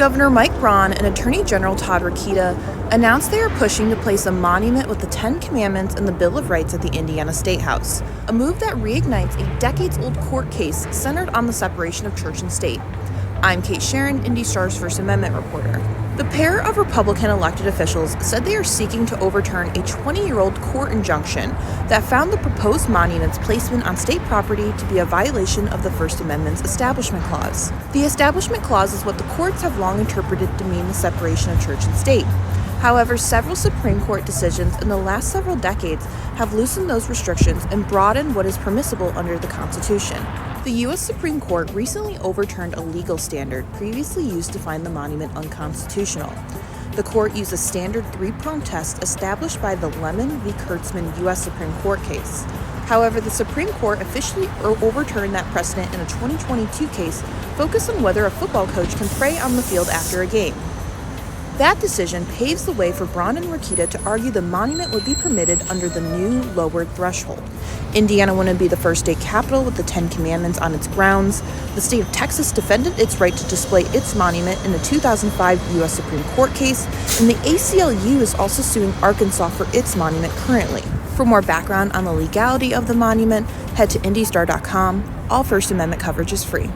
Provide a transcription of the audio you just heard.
Governor Mike Braun and Attorney General Todd Rokita announced they are pushing to place a monument with the Ten Commandments and the Bill of Rights at the Indiana Statehouse, a move that reignites a decades-old court case centered on the separation of church and state. I'm Cate Charron, Indy Star's First Amendment reporter. The pair of Republican elected officials said they are seeking to overturn a 20-year-old court injunction that found the proposed monument's placement on state property to be a violation of the First Amendment's Establishment Clause. The Establishment Clause is what the courts have long interpreted to mean the separation of church and state. However, several Supreme Court decisions in the last several decades have loosened those restrictions and broadened what is permissible under the Constitution. The U.S. Supreme Court recently overturned a legal standard previously used to find the monument unconstitutional. The court used a standard three-pronged test established by the Lemon v. Kurtzman U.S. Supreme Court case. However, the Supreme Court officially overturned that precedent in a 2022 case focused on whether a football coach can pray on the field after a game. That decision paves the way for Braun and Rokita to argue the monument would be permitted under the new lowered threshold. Indiana wouldn't be the first state capital with the Ten Commandments on its grounds. The state of Texas defended its right to display its monument in a 2005 U.S. Supreme Court case, and the ACLU is also suing Arkansas for its monument currently. For more background on the legality of the monument, head to indystar.com. All First Amendment coverage is free.